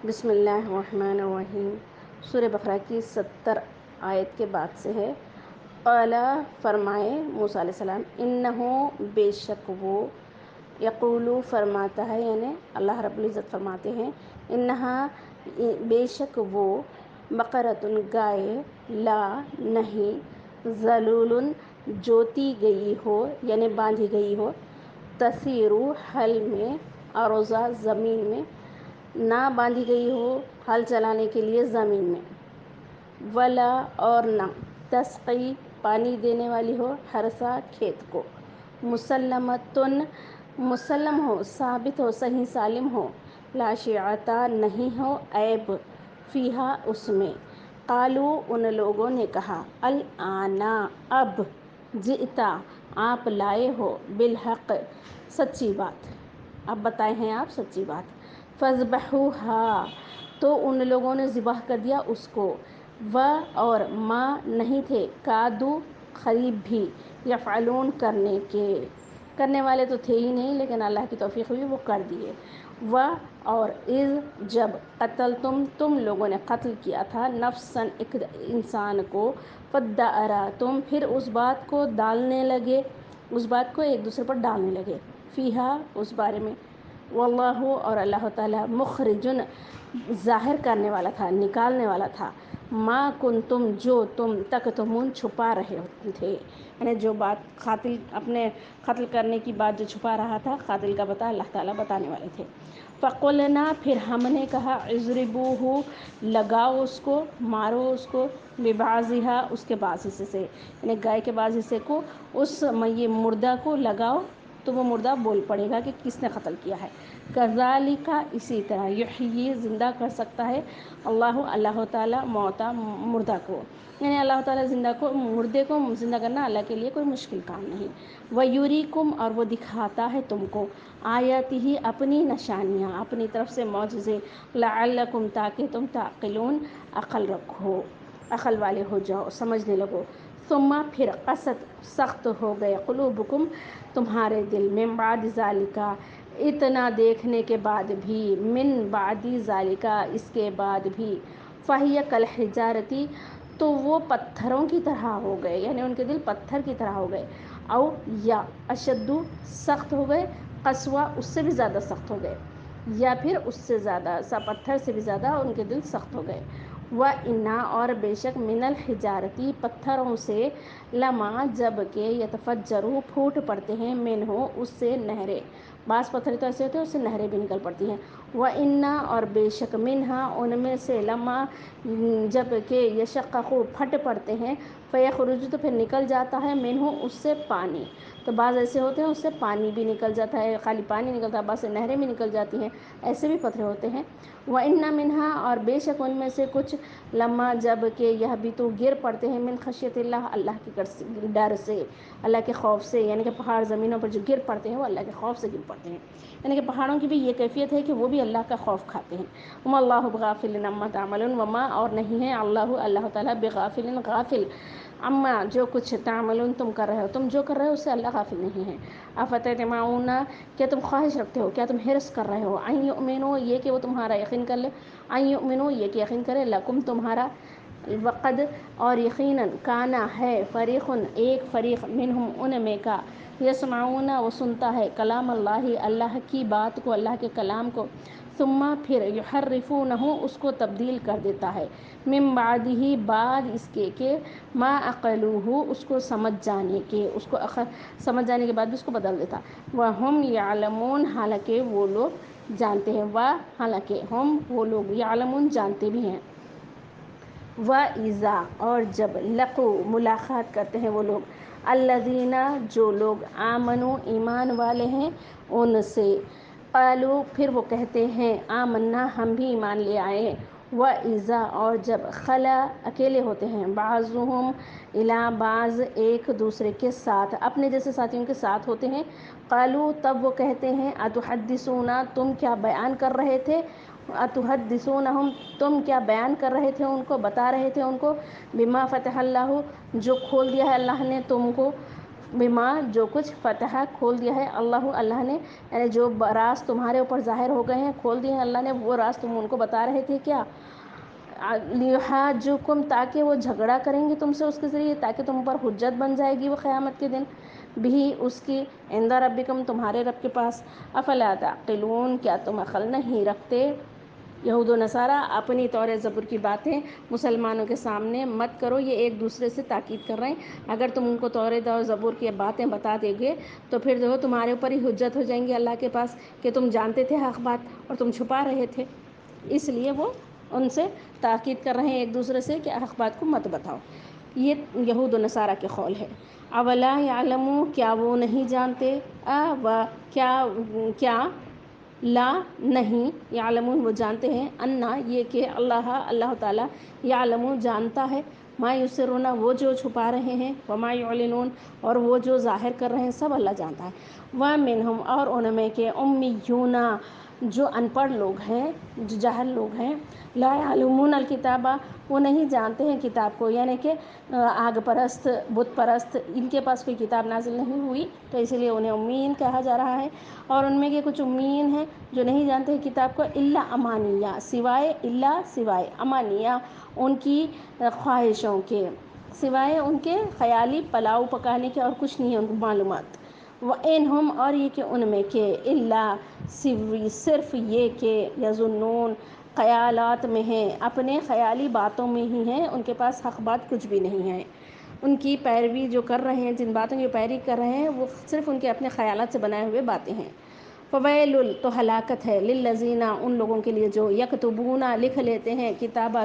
بسم اللہ الرحمن الرحیم۔ سورہ بقرہ کی 70 آیت کے بعد سے ہے۔ قال فرمائے موسیٰ علیہ السلام، انہو بے شک وہ، یقولو فرماتا ہے، یعنی اللہ رب العزت فرماتے ہیں، انہا بے شک وہ، بقرۃ گائے، لا نہیں، ذلول جوتی گئی ہو یعنی باندھی گئی ہو، تسیرو حل میں، عروضہ زمین میں، نہ باندھی گئی ہو ہل چلانے کے لیے زمین میں، ولا اور نہ، تسقی پانی دینے والی ہو، حرثا کھیت کو، مسلمتن مسلم ہو، ثابت ہو، صحیح سالم ہو، لا شیعۃ نہیں ہو عیب، فیہا اس میں، قالو ان لوگوں نے کہا، الآن اب، جئتا آپ لائے ہو، بالحق سچی بات، اب بتائے ہیں آپ سچی بات، فذبحوہا تو ان لوگوں نے ذبح کر دیا اس کو، اور ما نہیں تھے، کادو قریب بھی، یفعلون کرنے والے تو تھے ہی نہیں، لیکن اللہ کی توفیق ہوئی وہ کر دیے، اور اذ جب قتلتم تم لوگوں نے قتل کیا تھا، نفسا ایک انسان کو، فادارأتم پھر اس بات کو ڈالنے لگے، اس بات کو ایک دوسرے پر ڈالنے لگے، فیہا اس بارے میں، واللہ اور اللہ تعالیٰ، مخرجن ظاہر کرنے والا تھا، نکالنے والا تھا، ما کنتم جو تم تکتمون چھپا رہے تھے، یعنی جو بات قاتل اپنے قتل کرنے کی بات جو چھپا رہا تھا، قاتل کا پتہ اللہ تعالیٰ بتانے والے تھے، فقلنا پھر ہم نے کہا، اضربوہ لگاؤ اس کو، مارو اس کو، ببعضھا اس کے بعض حصے سے، یعنی گائے کے بعض حصے کو اس یہ مردہ کو لگاؤ تو وہ مردہ بول پڑے گا کہ کس نے قتل کیا ہے، کذالک اسی طرح، یحیی زندہ کر سکتا ہے، اللہ تعالیٰ موتا مردہ کو، یعنی اللہ تعالیٰ مردے کو زندہ کرنا اللہ کے لیے کوئی مشکل کام نہیں، ویریکم اور وہ دکھاتا ہے تم کو، آیاتہ اپنی نشانیاں، اپنی طرف سے معجزے، لعلکم تاکہ تم تعقلون عقل رکھو، عقل والے ہو جاؤ، سمجھنے لگو، ثم پھر قست سخت ہو گئے، قلوبکم تمہارے دل، من بعد ذالک اتنا دیکھنے کے بعد بھی، من بعد ذالک اس کے بعد بھی، فہی کالحجارۃ تو وہ پتھروں کی طرح ہو گئے، یعنی ان کے دل پتھر کی طرح ہو گئے، او یا اشد سخت ہو گئے، قسوہ اس سے بھی زیادہ سخت ہو گئے، یا پھر اس سے زیادہ پتھر سے بھی زیادہ ان کے دل سخت ہو گئے، وَإِنَّ اور بے شک، من الحجارۃ پتھروں سے، لما جب کہ، یتفجر پھوٹ پڑتے ہیں، منہ اس سے نہریں، بعض پتھر تو ایسے ہوتے ہیں اس سے نہریں بھی نکل پڑتی ہیں، وَإِنَّ اور بے شک، منہا ان میں سے، لما جب کہ، یشقق پھٹ پڑتے ہیں، فیخرج تو پھر نکل جاتا ہے، منہ اس سے پانی، تو بعض ایسے ہوتے ہیں اس سے پانی بھی نکل جاتا ہے، خالی پانی نکلتا ہے، بعض سے نہریں بھی نکل جاتی ہیں، ایسے بھی پتھر ہوتے ہیں، وَإِنَّ منہا اور بے شک ان میں سے کچھ، لما جب کہ، یہبطوا گر پڑتے ہیں، من خشیت اللہ اللہ کے ڈر سے، اللہ کے خوف سے، یعنی کہ پہاڑ زمینوں پر جو گر پڑتے ہیں وہ اللہ کے خوف سے گر پڑتے ہیں، یعنی کہ پہاڑوں کی بھی یہ کیفیت ہے کہ وہ بھی اللہ کا خوف کھاتے ہیں، وما اللہ بغافل عما تعملون، وما اور نہیں ہے، اللہ تعالیٰ بغافل غافل، اما جو کچھ، تعملون تم کر رہے ہو، تم جو کر رہے ہو اس سے اللہ غافل نہیں ہے، افتطمعون کیا تم خواہش رکھتے ہو، کیا تم حرص کر رہے ہو، ان یؤمنوا یہ کہ وہ تمہارا یقین کر لے، ان یؤمنوا یہ کہ یقین کرے، لکم تمہارا، وقد اور یقیناً، کانا ہے، فریق ایک فریق، منہم ان میں کا، یسمعون وہ سنتا ہے، کلام اللہ اللہ کی بات کو، اللہ کے کلام کو، ثم پھر، یحرفونہ اس کو تبدیل کر دیتا ہے، من بعدہ بعد اس کے کہ، ما عقلوہ اس کو سمجھ جانے کے، اس کو سمجھ جانے کے بعد بھی اس کو بدل دیتا، وہم یعلمون حالانکہ وہ لوگ جانتے ہیں، حالانکہ ہم وہ لوگ، یعلمون جانتے بھی ہیں، وَإِذَا اور جب، لقوا ملاقات کرتے ہیں وہ لوگ، الذین جو لوگ، آمنوا ایمان والے ہیں ان سے، قالوا پھر وہ کہتے ہیں، آمنا ہم بھی ایمان لے آئے ہیں، وَإِذَا اور جب، خلا اکیلے ہوتے ہیں، بعضهم الی بعض ایک دوسرے کے ساتھ، اپنے جیسے ساتھیوں کے ساتھ ہوتے ہیں، قالوا تب وہ کہتے ہیں، اتحدثونا تم کیا بیان کر رہے تھے، اتحدثونہم تم کیا بیان کر رہے تھے ان کو، بتا رہے تھے ان کو، بما فتح اللہ جو کھول دیا ہے اللہ نے تم کو، بما جو کچھ فتح کھول دیا ہے اللہ نے، یعنی جو راز تمہارے اوپر ظاہر ہو گئے ہیں کھول دیے ہیں اللہ نے، وہ راز تم ان کو بتا رہے تھے کیا، لیحاجوکم تاکہ وہ جھگڑا کریں گے تم سے اس کے ذریعے، تاکہ تم پر حجت بن جائے گی وہ قیامت کے دن، بھی اس کی عند ربکم تمہارے رب کے پاس، افلا تعقلون کیا تم عقل نہیں رکھتے۔ یہود و نصارہ اپنی توریت زبور کی باتیں مسلمانوں کے سامنے مت کرو، یہ ایک دوسرے سے تاکید کر رہے ہیں، اگر تم ان کو توریت اور زبور کی باتیں بتا دے گے تو پھر جو تمہارے اوپر ہی حجت ہو جائیں گی اللہ کے پاس کہ تم جانتے تھے حق بات اور تم چھپا رہے تھے، اس لیے وہ ان سے تاکید کر رہے ہیں ایک دوسرے سے کہ حق بات کو مت بتاؤ۔ یہ یہود و نصارہ کے قول ہے۔ اولا یعلموا کیا وہ نہیں جانتے، کیا لا نہیں، یعلمون وہ جانتے ہیں، انا یہ کہ اللہ تعالیٰ یعلم جانتا ہے، ما یسرون وہ جو چھپا رہے ہیں، وما یعلنون اور وہ جو ظاہر کر رہے ہیں، سب اللہ جانتا ہے۔ ومنہم اور ان میں کے امیون جو ان پڑھ لوگ ہیں، جو جاہل لوگ ہیں، لا یعلمون الکتاب وہ نہیں جانتے ہیں کتاب کو، یعنی کہ آگ پرست بت پرست ان کے پاس کوئی کتاب نازل نہیں ہوئی تو اس لیے انہیں امین کہا جا رہا ہے، اور ان میں کے کچھ امین ہیں جو نہیں جانتے ہیں کتاب کو، الا امانیہ سوائے امانیہ ان کی خواہشوں کے، سوائے ان کے خیالی پلاؤ پکانے کے، اور کچھ نہیں ہے ان کو معلومات۔ وَإِنْهُمْ اور یہ کہ ان میں کے الا صرف یہ کہ یظنون خیالات میں ہیں، اپنے خیالی باتوں میں ہی ہیں، ان کے پاس حق بات کچھ بھی نہیں ہے، ان کی پیروی جو کر رہے ہیں، جن باتوں کی پیروی کر رہے ہیں وہ صرف ان کے اپنے خیالات سے بنائے ہوئے باتیں ہیں۔ فویل تو ہلاکت ہے، للذین ان لوگوں کے لیے جو یکتبون لکھ لیتے ہیں کتاب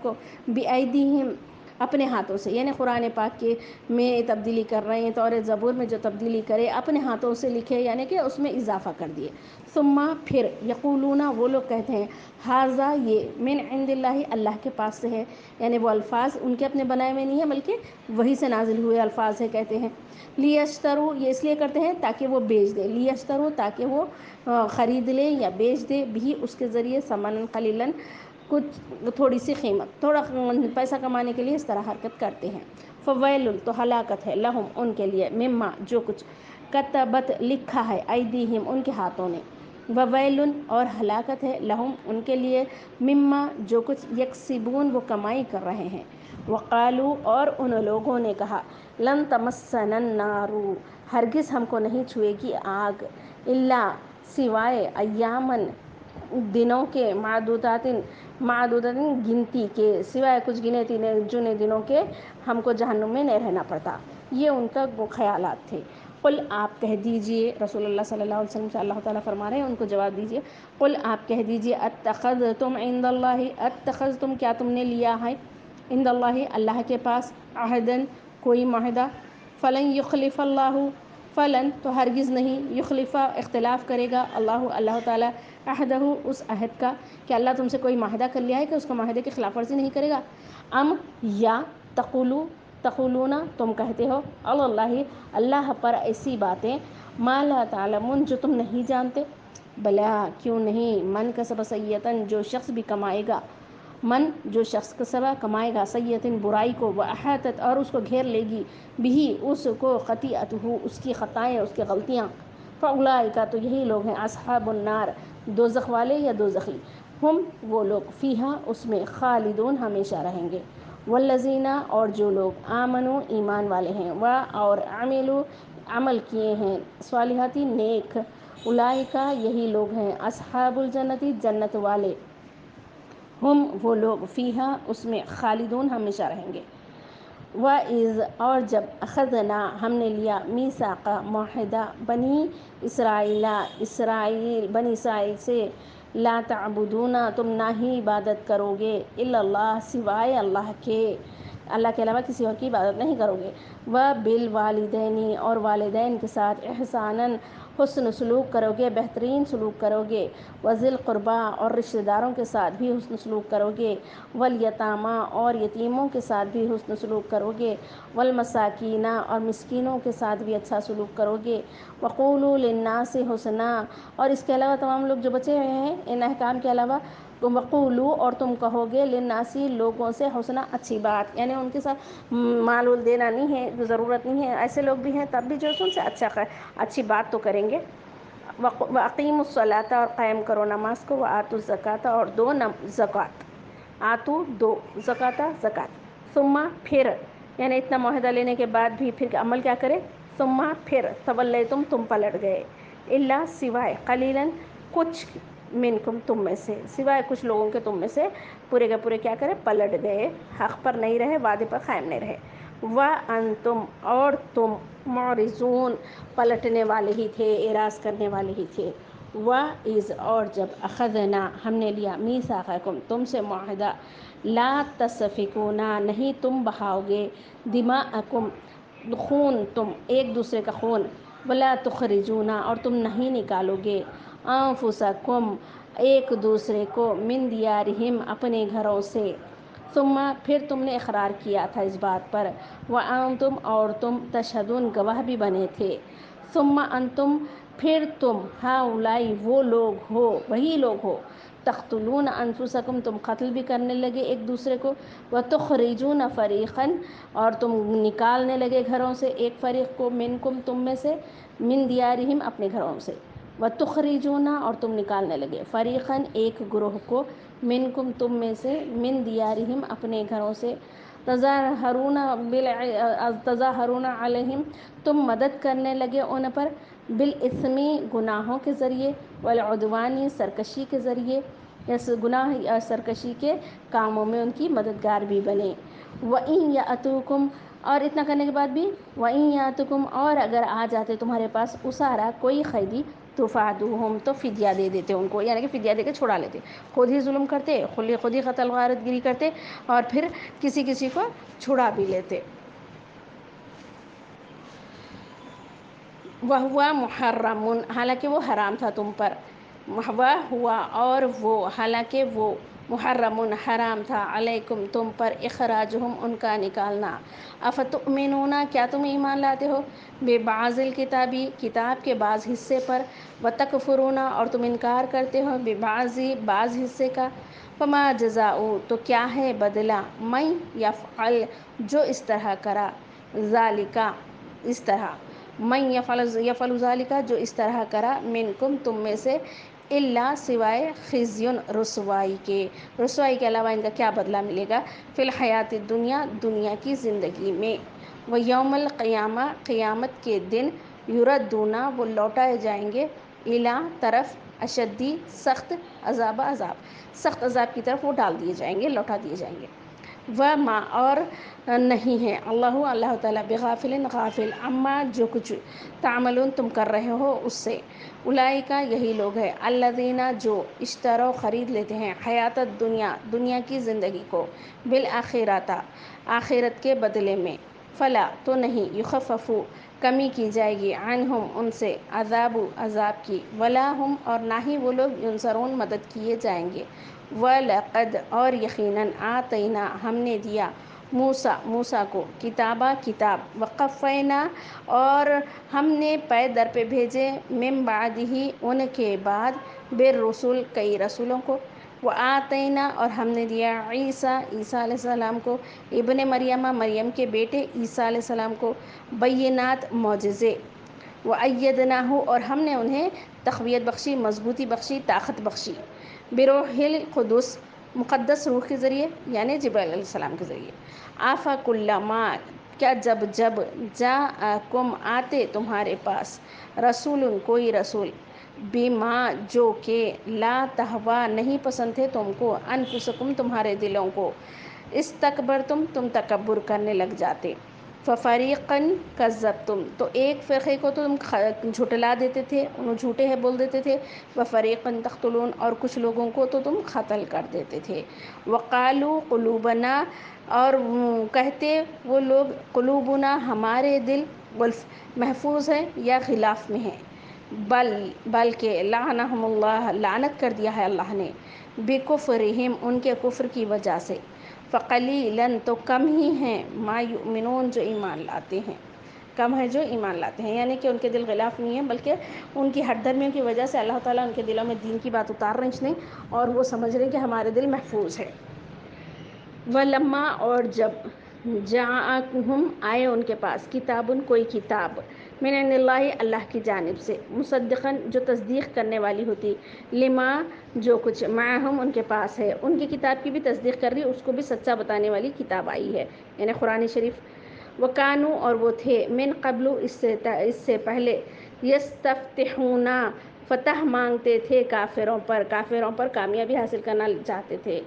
کو بایدیہم اپنے ہاتھوں سے، یعنی قرآن پاک کے میں تبدیلی کر رہے ہیں، توریت زبور میں جو تبدیلی کرے اپنے ہاتھوں سے لکھے، یعنی کہ اس میں اضافہ کر دیے، ثم پھر یقولون وہ لوگ کہتے ہیں ھذا یہ من عند اللہ اللہ کے پاس سے ہے، یعنی وہ الفاظ ان کے اپنے بنائے ہوئے نہیں ہیں بلکہ وہی سے نازل ہوئے الفاظ ہے، کہتے ہیں لیشتروا یہ اس لیے کرتے ہیں تاکہ وہ بیچ دے، لیشتروا تاکہ وہ خرید لے یا بیچ دے، بھی اس کے ذریعے ثمنا قلیلا کچھ تھوڑی سی قیمت، تھوڑا پیسہ کمانے کے لیے اس طرح حرکت کرتے ہیں۔ فویل تو ہلاکت ہے، لہم ان کے لیے، مما جو کچھ کتبت لکھا ہے، ایدیہم ان کے ہاتھوں نے، وویل اور ہلاکت ہے، لہم ان کے لیے، مما جو کچھ یکسبون وہ کمائی کر رہے ہیں۔ وقالو اور ان لوگوں نے کہا لن تمسنا النار ہرگز ہم کو نہیں چھوئے گی آگ، الا سوائے ایامن دنوں کے، معدودات گنتی کے، سوائے کچھ گنے چنے دنوں کے ہم کو جہنم میں نہیں رہنا پڑتا، یہ ان کا خیالات تھے۔ قل آپ کہہ دیجئے، رسول اللہ صلی اللہ علیہ وسلم سے اللہ تعالیٰ فرما رہے ہیں ان کو جواب دیجئے، قل آپ کہہ دیجئے اتخذتم عند اللہ اتخذتم کیا تم نے لیا ہے، عند اللہ کے پاس، عہدن کوئی معاہدہ، فلن یخلف اللہ فلن تو ہرگز نہیں، یخلفہ اختلاف کرے گا اللہ تعالیٰ عہدہ اس عہد کا، کہ اللہ تم سے کوئی معاہدہ کر لیا ہے کہ اس کو معاہدے کی خلاف ورزی نہیں کرے گا، یا تقولون تم کہتے ہو علی اللہ پر ایسی باتیں، ما لا تعلمون جو تم نہیں جانتے، بلا کیوں نہیں، من کسب سیئۃ جو شخص بھی کمائے گا، جو شخص کمائے گا سیئۃ برائی کو، واحاطت اور اس کو گھیر لے گی، بھی اس کو خطیئتہ اس کی خطائیں اس کی غلطیاں، فاولئک تو یہی لوگ ہیں اصحاب النار دوزخ والے یا دوزخی، ہم وہ لوگ فیہا اس میں خالدون ہمیشہ رہیں گے، والذین اور جو لوگ آمنوا ایمان والے ہیں، اور عملوا عمل کیے ہیں صالحات نیک، اولئک یہی لوگ ہیں اصحاب الجنت جنت والے، ہم وہ لوگ فیہا اس میں خالدون ہمیشہ رہیں گے۔ وَإِذْ اور جب اخذنا ہم نے لیا میثاق معاہدہ بنی اسرائیل سے، لا تعبدون تم نہ ہی عبادت کرو گے، الا اللہ سوائے اللہ کے علاوہ کسی اور کی عبادت نہیں کرو گے، وبالوالدین اور والدین کے ساتھ احسانا حسن سلوک کرو گے، بہترین سلوک کرو گے، وذی القربیٰ اور رشتہ داروں کے ساتھ بھی حسن سلوک کرو گے، والیتامیٰ اور یتیموں کے ساتھ بھی حسن سلوک کرو گے، والمساکین اور مسکینوں کے ساتھ بھی اچھا سلوک کرو گے، وقولوا للناس حسنا اور اس کے علاوہ تمام لوگ جو بچے ہوئے ہیں ان احکام کے علاوہ، وقولوا اور تم کہو گے للناس لوگوں سے حسنا اچھی بات، یعنی ان کے ساتھ مال دینا نہیں ہے، ضرورت نہیں ہے، ایسے لوگ بھی ہیں تب بھی جو ان سے اچھی بات تو کریں گے۔ وَأَقِیمُوا الصَّلَاةَ اور قائم کرو نماز کو، وَآتُوا الزَّکَاةَ اور دو زکوٰۃ، آتو دو، زکاتا زکات، ثم پھر، یعنی اتنا معاہدہ لینے کے بعد بھی پھر عمل کیا کرے، ثم پھر، تولیتم تم پلٹ گئے، الا سوائے، قلیلاً کچھ، منکم تم میں سے، سوائے کچھ لوگوں کے تم میں سے پورے کے پورے کیا کرے، پلٹ گئے، حق پر نہیں رہے، وعدے پر قائم نہیں رہے۔ وَأَنْتُمْ اور تم، معرضون پلٹنے والے ہی تھے، اعراض کرنے والے ہی تھے۔ وَإِذْ اور جب، أَخَذْنَا ہم نے لیا، مِيثَاقَكُمْ تم سے معاہدہ، لا تسفکون نہیں تم بہاؤ گے، دماءکم خون تم، ایک دوسرے کا خون، ولا تخرجون اور تم نہیں نکالو گے، انفسکم ایک دوسرے کو، من دیارہم اپنے گھروں سے، ثم پھر تم نے اقرار کیا تھا اس بات پر، وانتم اور تم، تشہدون گواہ بھی بنے تھے، ثم انتم پھر تم، ہؤلاء وہ لوگ ہو، وہی لوگ ہو، تقتلون انفسکم تم قتل بھی کرنے لگے ایک دوسرے کو، وتخرجون فریقا اور تم نکالنے لگے گھروں سے ایک فریق کو، منکم تم میں سے، من دیارہم اپنے گھروں سے، وتخرجون اور تم نکالنے لگے، فریقا ایک گروہ کو، منکم تم میں سے، من دیارہم اپنے گھروں سے، تظاہرون علیہم تم مدد کرنے لگے ان پر، بالاثم گناہوں کے ذریعے، والعدوان سرکشی کے ذریعے، گناہ یا سرکشی کے کاموں میں ان کی مددگار بھی بنے۔ وَإِن يَأْتُوكُمْ اور اتنا کرنے کے بعد بھی، وَإِن يَأْتُوكُمْ اور اگر آ جاتے تمہارے پاس اسارا کوئی قیدی، تفادوہم تو فدیہ دے دیتے ان کو، یعنی کہ فدیہ دے کے چھڑا لیتے، خود ہی ظلم کرتے، خود ہی قتل غارت گری کرتے اور پھر کسی کو چھڑا بھی لیتے۔ وَهُوَ مُحَرَّمٌ حالانکہ وہ حرام تھا تم پر، وَهُوَ اور وہ حالانکہ وہ، محرم حرام تھا، علیکم تم پر، اخراجہم ان کا نکالنا، افتؤمنون کیا تم ایمان لاتے ہو، ببعض الکتابی کتاب کے بعض حصے پر، وتکفرون اور تم انکار کرتے ہو، ببعض بعض حصے کا، فما جزاء تو کیا ہے بدلہ، من یفعل جو اس طرح کرا، ذالک اس طرح، من یفعل ذالک جو اس طرح کرا، منکم تم میں سے، الا سوائے خزی رسوائی کے، رسوائی کے علاوہ ان کا کیا بدلہ ملے گا، فی الحیات الدنیا دنیا کی زندگی میں، ویوم القیامہ قیامت کے دن، یردون وہ لوٹائے جائیں گے، الی طرف، اشدی سخت، عذاب سخت عذاب کی طرف وہ ڈال دیے جائیں گے، لوٹا دیے جائیں گے۔ وما اور نہیں ہے اللہ تعالیٰ بغافل غافل، عما جو کچھ، تعملون تم کر رہے ہو اس سے، اولئک یہی لوگ ہیں، الذین جو، اشتروا خرید لیتے ہیں، حیات الدنیا دنیا کی زندگی کو، بالآخرۃ آخرت کے بدلے میں، فلا تو نہیں، یخفف کمی کی جائے گی، عنہم ان سے، عذاب کی، ولا ہم اور نہ ہی وہ لوگ، ینصرون مدد کیے جائیں گے۔ وَلَقَدْ اور یقیناً، آتَیْنَا ہم نے دیا، موسیٰ کو، کتاب، وقفینا اور ہم نے پے در پہ بھیجے، من بعدہ ان کے بعد، بالرسل کئی رسولوں کو، وآتینا اور ہم نے دیا، عیسیٰ علیہ السلام کو، ابن مریم کے بیٹے عیسیٰ علیہ السلام کو، بینات معجزے، وأیدناہ اور ہم نے انہیں تقویت بخشی، مضبوطی بخشی، طاقت بخشی، بروح القدس مقدس روح کے ذریعے، یعنی جبرائیل علیہ السلام کے ذریعے۔ آفاکلما کیا جب جاءکم آتے تمہارے پاس، رسول کوئی رسول، بما جو کہ، لا تہوا نہیں پسند تھے تم کو، انفسکم تمہارے دلوں کو، استکبرتم تم تکبر کرنے لگ جاتے، ففریقا کذبتم تو ایک فرقے کو تو تم جھٹلا دیتے تھے، انہوں جھوٹے ہیں بول دیتے تھے، وفریقا تقتلون اور کچھ لوگوں کو تو تم قتل کر دیتے تھے، وقالوا قلوبنا اور کہتے وہ لوگ، قلوبنا ہمارے دل، غلف محفوظ ہیں یا غلاف میں ہیں، بلکہ لعنہم اللہ لعنت کر دیا ہے اللہ نے، بکفرہم ان کے کفر کی وجہ سے، فقلیلاً تو کم ہی ہیں، ما یؤمنون جو ایمان لاتے ہیں، کم ہے جو ایمان لاتے ہیں، یعنی کہ ان کے دل غلاف نہیں ہیں بلکہ ان کی ہٹ دھرمیوں کی وجہ سے اللہ تعالیٰ ان کے دلوں میں دین کی بات اتار رہے ہیں اور وہ سمجھ رہے ہیں کہ ہمارے دل محفوظ ہے۔ وَلَمَّا اور جب، جاءہم آئے ان کے پاس کتابن کوئی کتاب من عند اللہ اللہ کی جانب سے مصدقاً جو تصدیق کرنے والی ہوتی لما جو کچھ معہم ان کے پاس ہے، ان کی کتاب کی بھی تصدیق کر رہی، اس کو بھی سچا بتانے والی کتاب آئی ہے یعنی قرآن شریف۔ وکانو اور وہ تھے من قبل اس سے پہلے یستفتحون فتح مانگتے تھے کافروں پر کامیابی حاصل کرنا چاہتے تھے۔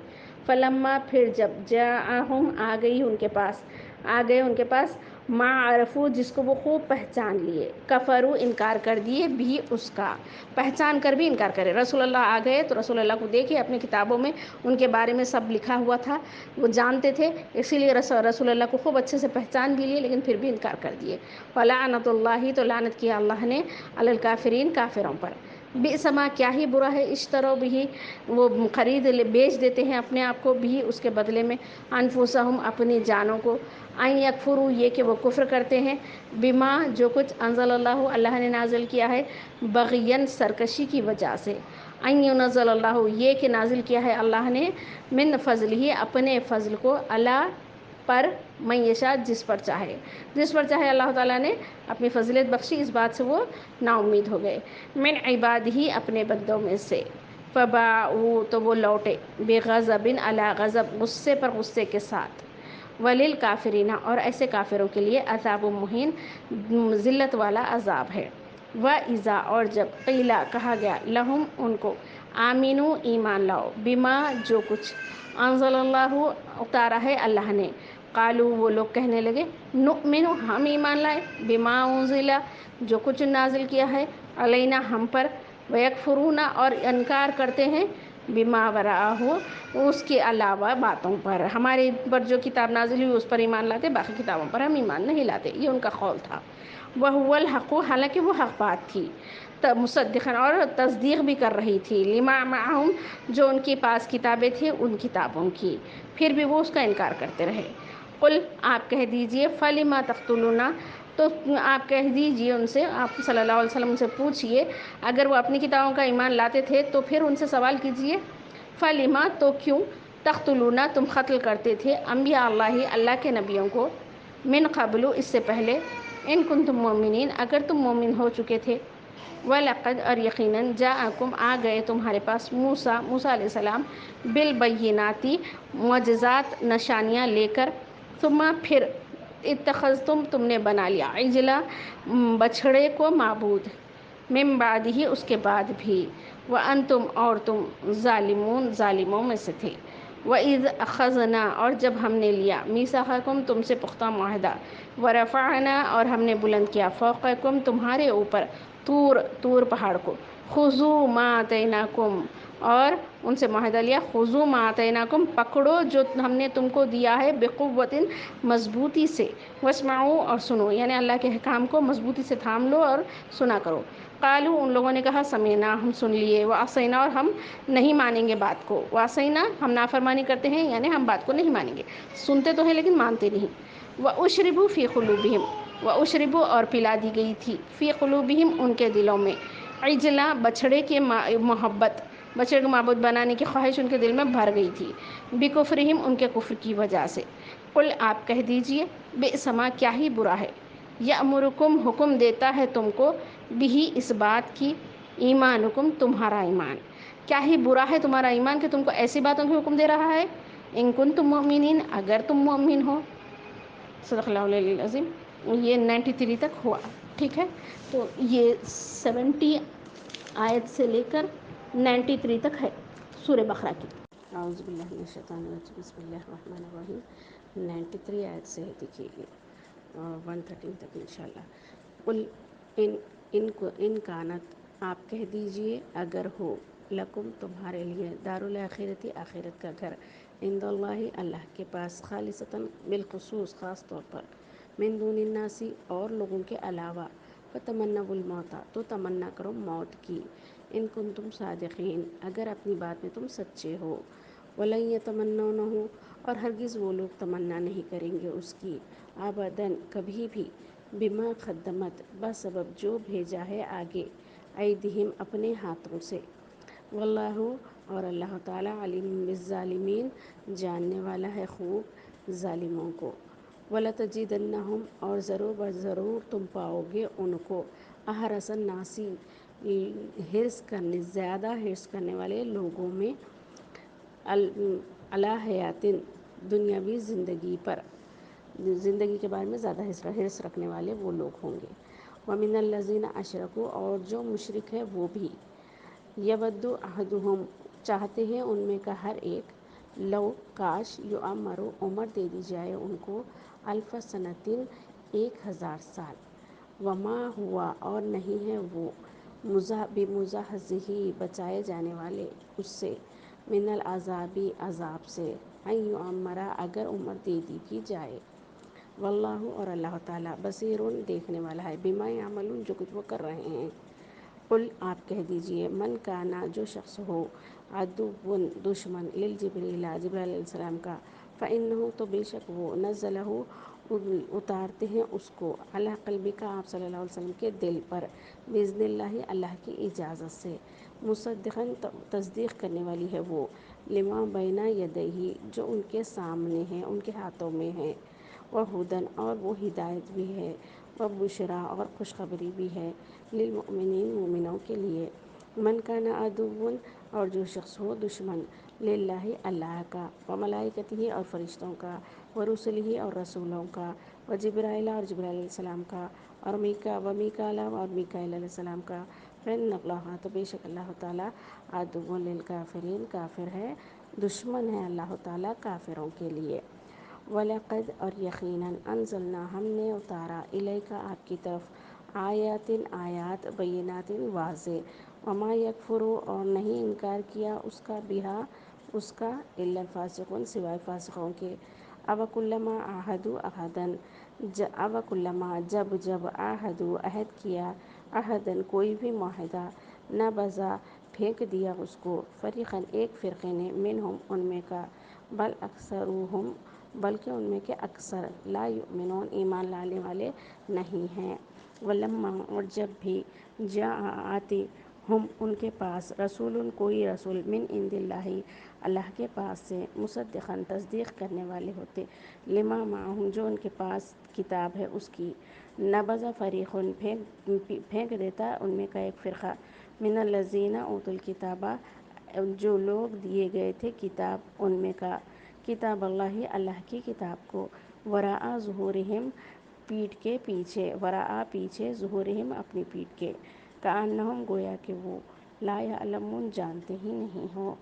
فلما پھر جب جاءہم آ گئے ان کے پاس ما عرفو جس کو وہ خوب پہچان لیے، کفرو انکار کر دیے بھی اس کا، پہچان کر بھی انکار کرے۔ رسول اللہ آ گئے تو رسول اللہ کو دیکھے اپنی کتابوں میں ان کے بارے میں سب لکھا ہوا تھا، وہ جانتے تھے، اسی لیے رسول اللہ کو خوب اچھے سے پہچان بھی لیے لیکن پھر بھی انکار کر دیے۔ فلعنت اللہ تو لعنت کیا اللہ نے علی الکافرین کافروں پر۔ بئس ما کیا ہی برا ہے اشتروا بھی وہ خرید بیچ دیتے ہیں اپنے آپ کو بھی اس کے بدلے میں انفسہم اپنی جانوں کو، ان یکفروا یہ کہ وہ کفر کرتے ہیں بما جو کچھ انزل اللہ نے نازل کیا ہے بغین سرکشی کی وجہ سے، ان ینزل اللہ یہ کہ نازل کیا ہے اللہ نے من فضلہ اپنے فضل کو اللہ پر من یشاء جس پر چاہے اللہ تعالیٰ نے اپنی فضیلت بخشی، اس بات سے وہ نا امید ہو گئے۔ من عبادہ اپنے بندوں میں سے، فباؤ تو وہ لوٹے بغضب علی غضب غصے پر غصے کے ساتھ، وللکافرین اور ایسے کافروں کے لیے عذاب مہین ذلت والا عذاب ہے۔ وَإِذَا اور جب قیلا کہا گیا لہم ان کو آمینو ایمان لاؤ بما جو کچھ انزل اللہ اتارا ہے اللہ نے، قالو وہ لوگ کہنے لگے نؤمن ہم ایمان لائے بما انزل جو کچھ نازل کیا ہے علینا ہم پر، ویکفرون اور انکار کرتے ہیں بما وراءہ اس کے علاوہ باتوں پر، ہمارے پر جو کتاب نازل ہوئی اس پر ایمان لاتے، باقی کتابوں پر ہم ایمان نہیں لاتے، یہ ان کا قول تھا۔ وَهُوَ الْحَقُّ حالانکہ وہ حق بات تھی، مصدقاً اور تصدیق بھی کر رہی تھی لما معہم جو ان کے پاس کتابیں تھیں ان کتابوں کی، پھر بھی وہ اس کا انکار کرتے رہے۔ قل آپ کہہ دیجئے فَلِمَ تَقْتُلُونَ تو آپ کہہ دیجئے ان سے، آپ صلی اللہ علیہ وسلم سے پوچھئے اگر وہ اپنی کتابوں کا ایمان لاتے تھے تو پھر ان سے سوال کیجئے فَلِمَ تو کیوں تقتلون تم قتل کرتے تھے انبیاء اللہ کے نبیوں کو، من قبل اس سے پہلے، ان کنتم مؤمنین اگر تم مومن ہو چکے تھے، وَلَقَدْ اور یقیناً جاءکم آ گئے تمہارے پاس موسیٰ علیہ السلام بالبینات معجزات نشانیاں لے کر، ثم پھر اتخذتم تم نے بنا لیا عجلا بچھڑے کو معبود، من بعدہ اس کے بعد بھی، وانتم اور تم ظالموں میں سے تھے۔ وَإِذْ أَخَذْنَا اور جب ہم نے لیا میثاقکم تم سے پختہ معاہدہ، وَرَفَعْنَا اور ہم نے بلند کیا فوقکم تمہارے اوپر طور پہاڑ کو، خُذُوا مَا آتَيْنَاكُمْ اور ان سے معاہدہ لیا خُذُوا مَا آتَيْنَاكُمْ پکڑو جو ہم نے تم کو دیا ہے بِقُوَّةٍ مضبوطی سے، وَاسْمَعُوا اور سنو یعنی اللہ کے احکام کو مضبوطی سے تھام لو اور سنا کرو۔ قالوا ان لوگوں نے کہا سمعنا ہم سن لیے، وعصینا اور ہم نہیں مانیں گے بات کو، وعصینا ہم نافرمانی کرتے ہیں یعنی ہم بات کو نہیں مانیں گے، سنتے تو ہیں لیکن مانتے نہیں۔ وَأُشْرِبُوا فِي قُلُوبِهِمْ وَأُشْرِبُوا اور پلا دی گئی تھی فی قلوبہم ان کے دلوں میں عجلا بچھڑے کے محبت، بچڑے کو معبود بنانے کی خواہش ان کے دل میں بھر گئی تھی، بکفرہم ان کے کفر کی وجہ سے۔ قل آپ کہہ دیجئے بئس ما کیا ہی برا ہے، یأمرکم حکم دیتا ہے تم کو بھی اس بات کی، ایمانکم تمہارا ایمان، کیا ہی برا ہے تمہارا ایمان کہ تم کو ایسی باتوں کی حکم دے رہا ہے، ان کنتم مؤمنین اگر تم مومن ہو۔ صدق اللہ العلی العظیم۔ یہ 93 تک ہوا، ٹھیک ہے، تو یہ 70 آیت سے لے کر 93 تک ہے سورہ بقرہ کی۔ اعوذ باللہ من الشیطان الرجیم بسم اللہ الرحمن الرحیم۔ 93 آیت سے ہے دیکھیے یہ، اور 113 تک انشاءاللہ۔ قل ان کانت آپ کہہ دیجئے اگر ہو، لکم تمہارے لیے، دارالآخرۃ آخرت کا گھر، عند اللہ اللہ کے پاس، خالصتاً بالخصوص خاص طور پر، من دون الناس اور لوگوں کے علاوہ، فتمنوا الموت تو تمنا کرو موت کی، ان کنتم صادقین اگر اپنی بات میں تم سچے ہو، ولن یتمنونہ اور ہرگز وہ لوگ تمنا نہیں کریں گے اس کی، ابداً کبھی بھی، بما قدمت بسبب جو بھیجا ہے آگے، ایدیہم اپنے ہاتھوں سے، واللہ اور اللہ تعالیٰ علیم بالظالمین جاننے والا ہے خوب ظالموں کو۔ وَلَتَجِدَنَّهُمْ اور ضرور بضرور تم پاؤ گے ان کو احرص الناسی زیادہ حرص کرنے والے لوگوں میں علی حیات دنیاوی زندگی پر، زندگی کے بارے میں زیادہ حرص رکھنے والے وہ لوگ ہوں گے۔ وَمِنَ الَّذِينَ أَشْرَكُوا اور جو مشرک ہے وہ بھی، یود احدہم چاہتے ہیں ان میں کا ہر ایک، لو کاش یعمر عمر دے دی جائے ان کو، الف سنۃ 1000 سال، وما ہوا اور نہیں ہے وہ، بمزحزحہ بچائے جانے والے اس سے، من العذاب عذاب سے، ان یعمر اگر عمر دے دی بھی جائے، واللہ اور اللہ تعالیٰ بصیر دیکھنے والا ہے، بما یعملون جو کچھ وہ کر رہے ہیں۔ قل آپ کہہ دیجئے، من کانا جو شخص ہو، عدو دشمن، للجبریل جبرائیل علیہ السلام کا، فإنہ تو بے شک وہ، نزلہ اتارتے ہیں اس کو، علی قلبک آپ صلی اللہ علیہ وسلم کے دل پر، بإذن اللہ اللہ کی اجازت سے، مصدقاً تصدیق کرنے والی ہے وہ، لما بین یدیہ جو ان کے سامنے ہیں، ان کے ہاتھوں میں ہے، وہدی اور وہ ہدایت بھی ہے، وبشریٰ اور خوشخبری بھی ہے، للمؤمنین مومنوں کے لیے۔ من کان عدو اور جو شخص ہو دشمن، للہ اللہ کا، وملائکتہ اور فرشتوں کا، ورسلہ اور رسولوں کا، وجبرائیل اور جبرائیل علیہ السلام کا، اور ومیکال اور میکائیل علیہ السلام کا، فإن اللہ تو بے شک اللہ تعالیٰ، عدو للکافرین کافر ہے، دشمن ہے اللہ تعالیٰ کافروں کے لیے۔ وَلَقَدْ اور یقیناً انزلنا ہم نے اتارا، الیک آپ کی طرف، آیات آیات، بینات واضح، وما یکفر اور نہیں انکار کیا اس کا بہا اس کا، الا الفاسقون سوائے فاسقوں کے، اوکلما عاہدوا عہدا اوکلما جب جب عاہدوا عہد کیا، عہدا کوئی بھی معاہدہ، نبذا پھینک دیا اس کو، فریقاً ایک فرقے نے، منہم ان میں کا، بل اکثرہم بلکہ ان میں کے اکثر، لا یؤمنون ایمان لانے والے نہیں ہیں۔ ولما اور جب بھی، جاء آتے ہم ان کے پاس، رسول کوئی رسول، من عند اللہ اللہ کے پاس سے، مصدقاً تصدیق کرنے والے ہوتے، لما معہم جو ان کے پاس کتاب ہے اس کی، نبذ فریق پھینک دیتا ان میں کا ایک فرقہ، من الذین اوتوا الکتاب جو لوگ دیے گئے تھے کتاب ان میں کا، کتاب اللہ اللہ کی کتاب کو، وراء ظہورہم پیٹھ کے پیچھے، وراء پیچھے، ظہورہم اپنی پیٹھ کے، کأنہم گویا کہ وہ، لا یعلمون جانتے ہی نہیں ہوں۔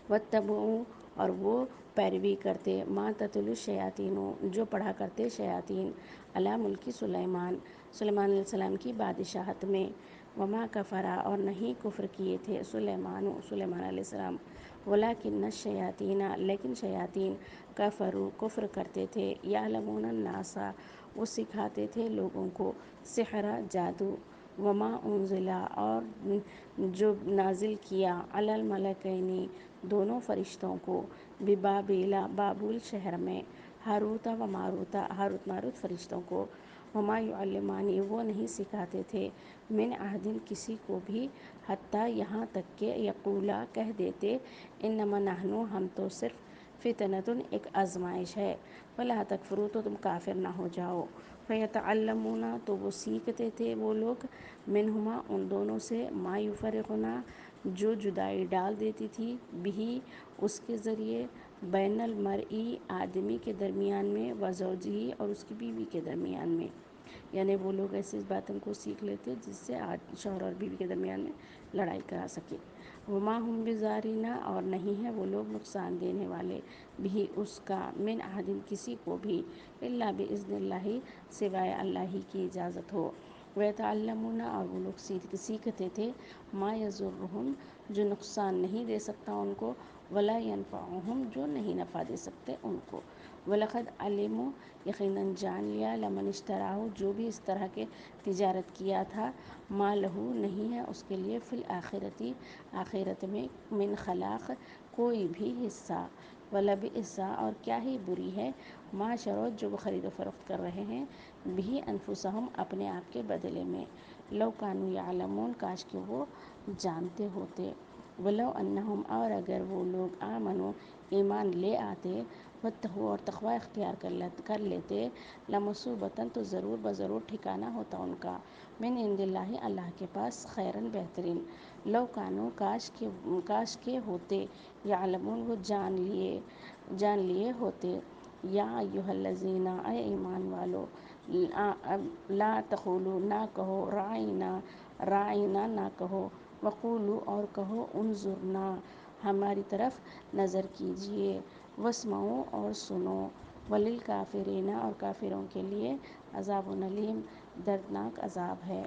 واتبعوا اور وہ پیروی کرتے، ما تتلو الشیاطین جو پڑھا کرتے شیاطین، علی ملک سلیمان سلیمان علیہ السلام کی بادشاہت میں، وما کفر اور نہیں کفر کیے تھے سلیمان علیہ السلام، ولکن الشیاطین لیکن شیاطین، کفروا کفر کرتے تھے، یعلمون الناس وہ سکھاتے تھے لوگوں کو، سحر جادو، وما انزل اور جو نازل کیا، علی الملکین دونوں فرشتوں کو، ببابل بابل شہر میں، ہاروت و ماروت ہاروت ماروت فرشتوں کو، وما یعلمان وہ نہیں سکھاتے تھے، من احد کسی کو بھی، حتیٰ یہاں تک کہ یقولا کہہ دیتے، انما نحن ہم تو صرف، فتنۃ ایک آزمائش ہے، فلا تکفروا تو تم کافر نہ ہو جاؤ، فیتعلمون تو وہ سیکھتے تھے وہ لوگ، منہما ان دونوں سے، ما یفرقون جو جدائی ڈال دیتی تھی، بہ اس کے ذریعے، بین المرئی آدمی کے درمیان میں، وزوجہ اور اس کی بیوی کے درمیان میں، یعنی وہ لوگ ایسی باتوں کو سیکھ لیتے جس سے شوہر اور بیوی کے درمیان میں لڑائی کرا سکے، وما ہم بضارین اور نہیں ہے وہ لوگ نقصان دینے والے، بھی اس کا، من احد کسی کو بھی، الا باذن اللہ سوائے اللہ ہی کی اجازت ہو، ویتعلمون اور وہ لوگ سیکھتے تھے، ما یضرہم جو نقصان نہیں دے سکتا ان کو، ولا ینفعہم جو نہیں نفع دے سکتے ان کو، وَلَقَدْ عَلِمُوا یقیناً جان لیا، لمن اشتراہ جو بھی اس طرح کے تجارت کیا تھا، ما لہو نہیں ہے اس کے لیے، فی الآخرۃ آخرت میں، من خلاق کوئی بھی حصہ، وَلَبِئْسَ اور کیا ہی بری ہے، ما شروا جو وہ خرید و فروخت کر رہے ہیں، بھی انفسہم اپنے آپ کے بدلے میں، لو کانوا یعلمون کاش کہ وہ جانتے ہوتے۔ ولو انہم، اور اگر وہ لوگ آمنو، ایمان لے آتے، واتقوا، اور تقوی اختیار کر لیتے، لمثوبۃ، تو ضرور بضرور ٹھکانہ ہوتا ان کا، من عند اللہ، اللہ کے پاس، خیراً بہترین، لو کانوا، کاش کے ہوتے، یعلمون، وہ جان لیے ہوتے، یا ایھا الذین، اے ایمان والو، لا تقولوا، نہ کہو، راعینا، نہ کہو، وقولوا، اور کہو، انظرنا، ہماری طرف نظر کیجیے، واسمعوا، اور سنو، وللکافرین، اور کافروں کے لیے عذاب علیم، دردناک عذاب ہے۔